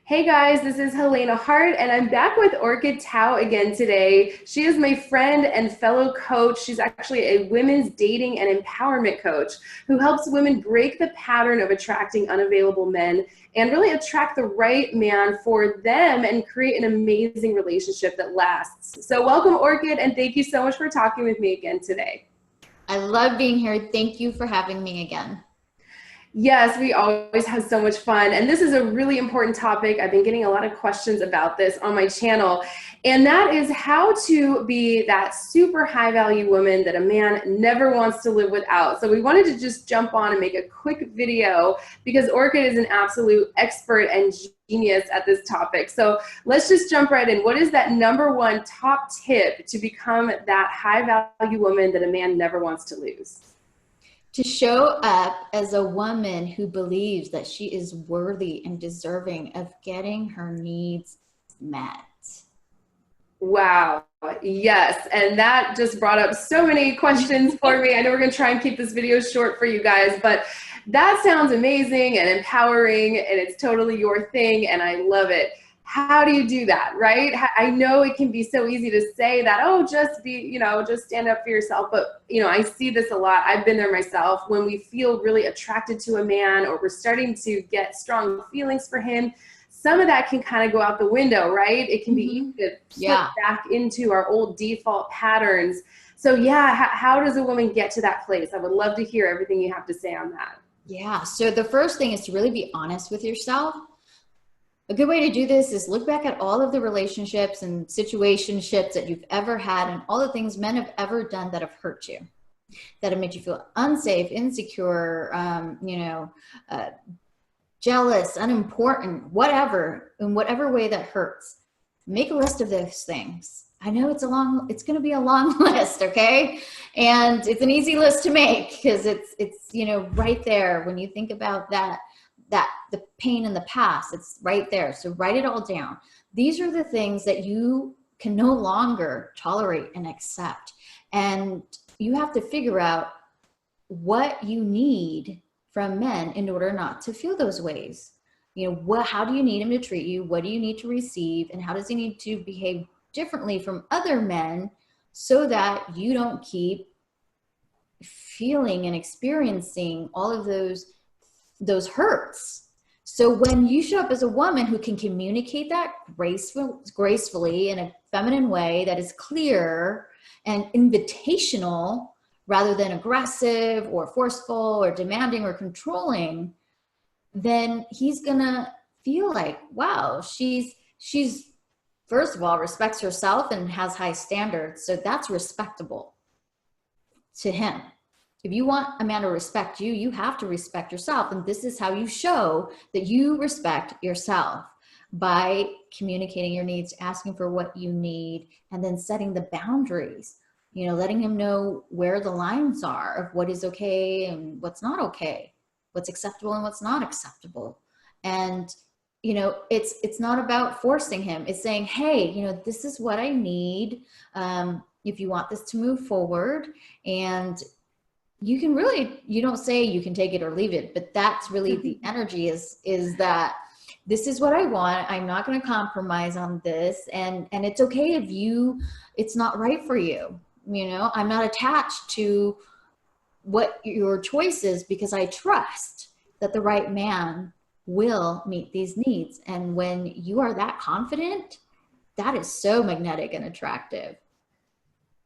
Hey guys, this is Helena Hart, and I'm back with Orchid Tao again today. She is my friend and fellow coach. She's actually a women's dating and empowerment coach who helps women break the pattern of attracting unavailable men and really attract the right man for them and create an amazing relationship that lasts. So, welcome, Orchid, and thank you so much for talking with me again today. I love being here. Thank you for having me again. Yes, we always have so much fun. And this is a really important topic. I've been getting a lot of questions about this on my channel. And that is how to be that super high value woman that a man never wants to live without. So we wanted to just jump on and make a quick video because Orchid is an absolute expert and genius at this topic. So let's just jump right in. What is that number one top tip to become that high value woman that a man never wants to lose? To show up as a woman who believes that she is worthy and deserving of getting her needs met. Wow. Yes. And that just brought up so many questions for me. I know we're going to try and keep this video short for you guys, but that sounds amazing and empowering, and it's totally your thing, and I love it. How do you do that, right? I know it can be so easy to say that, oh, just be, just stand up for yourself. But, I see this a lot. I've been there myself. When we feel really attracted to a man or we're starting to get strong feelings for him, some of that can kind of go out the window, right? It can be easy to slip back into our old default patterns. So yeah, how does a woman get to that place? I would love to hear everything you have to say on that. Yeah. So the first thing is to really be honest with yourself. A good way to do this is look back at all of the relationships and situationships that you've ever had and all the things men have ever done that have hurt you, that have made you feel unsafe, insecure, jealous, unimportant, whatever, in whatever way that hurts. Make a list of those things. I know it's going to be a long list, okay? And it's an easy list to make because it's right there when you think about that the pain in the past, it's right there. So write it all down. These are the things that you can no longer tolerate and accept. And you have to figure out what you need from men in order not to feel those ways. How do you need him to treat you? What do you need to receive? And how does he need to behave differently from other men so that you don't keep feeling and experiencing all of those hurts. So when you show up as a woman who can communicate that gracefully in a feminine way that is clear and invitational rather than aggressive or forceful or demanding or controlling, then he's gonna feel like, wow, she's first of all respects herself and has high standards. So that's respectable to him. If you want a man to respect you, you have to respect yourself. And this is how you show that you respect yourself, by communicating your needs, asking for what you need, and then setting the boundaries, letting him know where the lines are of what is okay and what's not okay, what's acceptable and what's not acceptable. And, it's not about forcing him. It's saying, hey, this is what I need. If you want this to move forward, and you don't say you can take it or leave it, but that's really the energy is that this is what I want. I'm not going to compromise on this. And it's okay if it's not right for you. I'm not attached to what your choice is because I trust that the right man will meet these needs. And when you are that confident, that is so magnetic and attractive.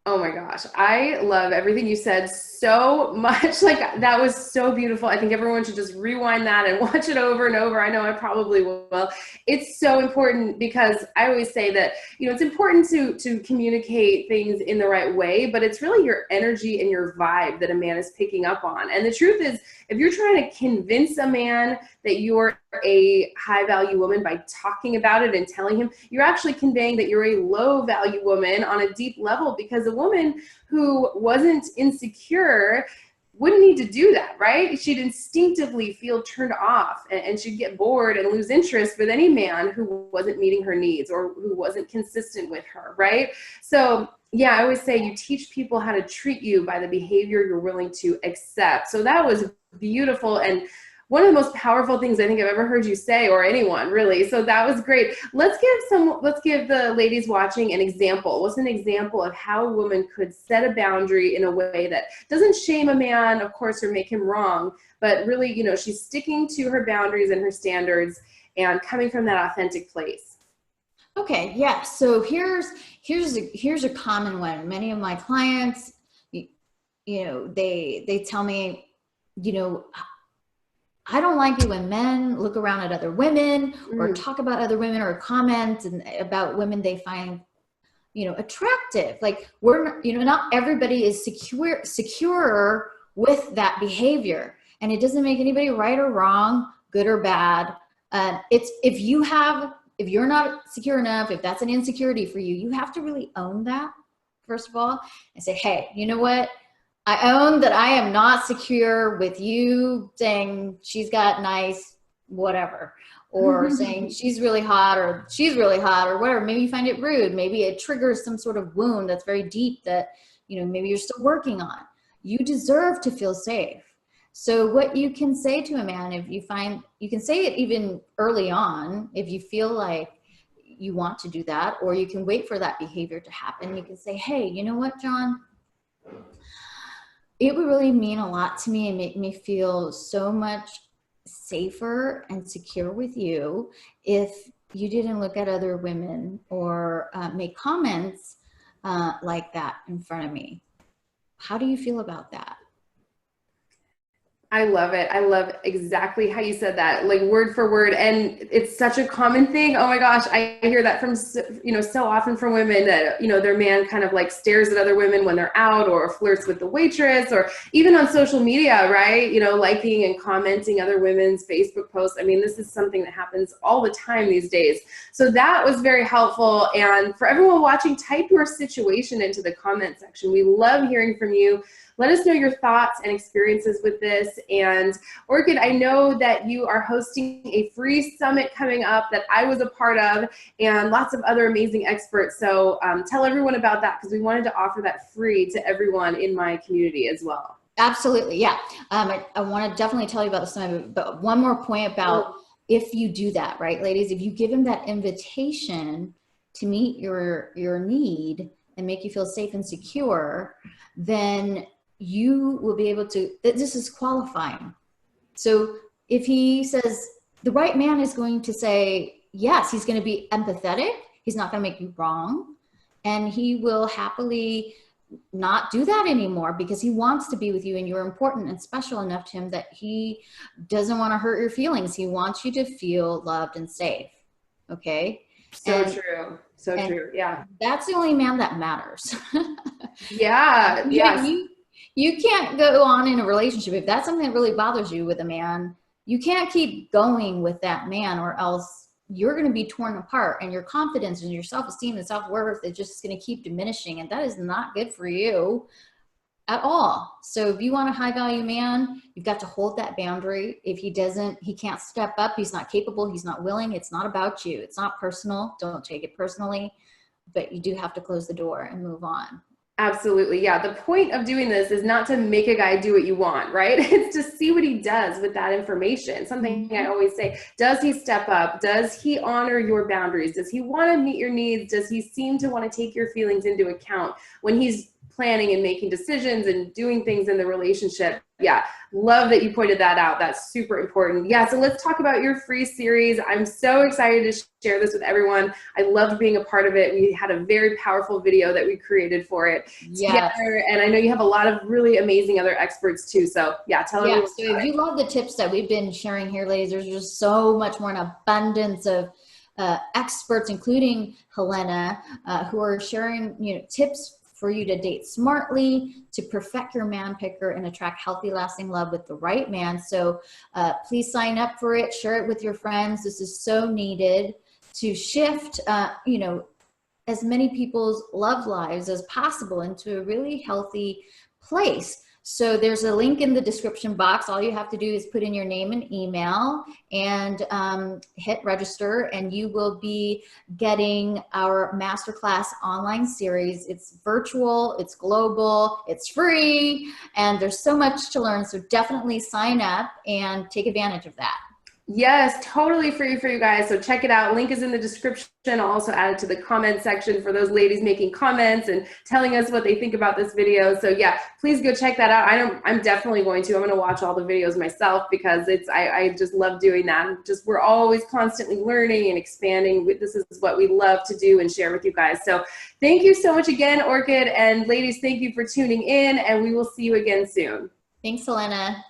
Oh my gosh, I love everything you said so much. Like, that was so beautiful. I think everyone should just rewind that and watch it over and over. I know I probably will. It's so important because I always say that, it's important to communicate things in the right way, but it's really your energy and your vibe that a man is picking up on. And the truth is, if you're trying to convince a man that you're a high value woman by talking about it and telling him, you're actually conveying that you're a low value woman on a deep level, because a woman who wasn't insecure wouldn't need to do that, right? She'd instinctively feel turned off, and she'd get bored and lose interest with any man who wasn't meeting her needs or who wasn't consistent with her, right? So yeah, I always say you teach people how to treat you by the behavior you're willing to accept. So that was beautiful. And one of the most powerful things I think I've ever heard you say, or anyone really. So that was great. Let's give the ladies watching an example. What's an example of how a woman could set a boundary in a way that doesn't shame a man, of course, or make him wrong, but really, you know, she's sticking to her boundaries and her standards and coming from that authentic place? Okay, yeah. So here's a common one. Many of my clients, you know, they tell me, you know, I don't like it when men look around at other women or talk about other women or comment and about women they find, you know, attractive. Like you know, not everybody is secure with that behavior, and it doesn't make anybody right or wrong, good or bad. It's if you're not secure enough, if that's an insecurity for you, you have to really own that, first of all, and say, hey, you know what? I own that I am not secure with you saying she's got nice whatever, or saying she's really hot or whatever. Maybe you find it rude. Maybe it triggers some sort of wound that's very deep that, you know, maybe you're still working on. You deserve to feel safe. So what you can say to a man, if you find, you can say it even early on, if you feel like you want to do that, or you can wait for that behavior to happen. You can say, hey, you know what, John? It would really mean a lot to me and make me feel so much safer and secure with you if you didn't look at other women or make comments like that in front of me. How do you feel about that? I love it. I love exactly how you said that, like word for word. And it's such a common thing. Oh my gosh. I hear that from, you know, so often from women that, you know, their man kind of like stares at other women when they're out or flirts with the waitress, or even on social media, right? You know, liking and commenting other women's Facebook posts. I mean, this is something that happens all the time these days. So that was very helpful. And for everyone watching, type your situation into the comment section. We love hearing from you. Let us know your thoughts and experiences with this. And Orchid, I know that you are hosting a free summit coming up that I was a part of, and lots of other amazing experts. So tell everyone about that, because we wanted to offer that free to everyone in my community as well. Absolutely, yeah. I want to definitely tell you about the summit, but one more point about if you do that, right, ladies, if you give him that invitation to meet your need and make you feel safe and secure, then you will be able to, this is qualifying. So if he says, the right man is going to say, yes, he's going to be empathetic. He's not going to make you wrong. And he will happily not do that anymore because he wants to be with you and you're important and special enough to him that he doesn't want to hurt your feelings. He wants you to feel loved and safe. Okay. So true. So true. Yeah. That's the only man that matters. Yeah. Yes. You can't go on in a relationship. If that's something that really bothers you with a man, you can't keep going with that man, or else you're going to be torn apart, and your confidence and your self-esteem and self-worth is just going to keep diminishing. And that is not good for you at all. So if you want a high value man, you've got to hold that boundary. If he can't step up, he's not capable, he's not willing, it's not about you. It's not personal. Don't take it personally, but you do have to close the door and move on. Absolutely. Yeah. The point of doing this is not to make a guy do what you want, right? It's to see what he does with that information. Something I always say, does he step up? Does he honor your boundaries? Does he want to meet your needs? Does he seem to want to take your feelings into account when he's planning and making decisions and doing things in the relationship? Yeah. Love that you pointed that out. That's super important. Yeah. So let's talk about your free series. I'm so excited to share this with everyone. I loved being a part of it. We had a very powerful video that we created for it together. And I know you have a lot of really amazing other experts too. So yeah, tell everyone. So if you love the tips that we've been sharing here, ladies, there's just so much more, an abundance of experts, including Helena, who are sharing, you know, tips for you to date smartly, to perfect your man picker and attract healthy, lasting love with the right man. So please sign up for it, share it with your friends. This is so needed to shift, you know, as many people's love lives as possible into a really healthy place. So there's a link in the description box. All you have to do is put in your name and email and hit register, and you will be getting our masterclass online series. It's virtual, it's global, it's free, and there's so much to learn. So definitely sign up and take advantage of that. Yes, totally free for you guys. So check it out. Link is in the description. I'll also add it to the comment section for those ladies making comments and telling us what they think about this video. So yeah, please go check that out. I'm definitely going to. I'm going to watch all the videos myself because I just love doing that. Just we're always constantly learning and expanding. This is what we love to do and share with you guys. So thank you so much again, Orchid. And ladies, thank you for tuning in, and we will see you again soon. Thanks, Elena.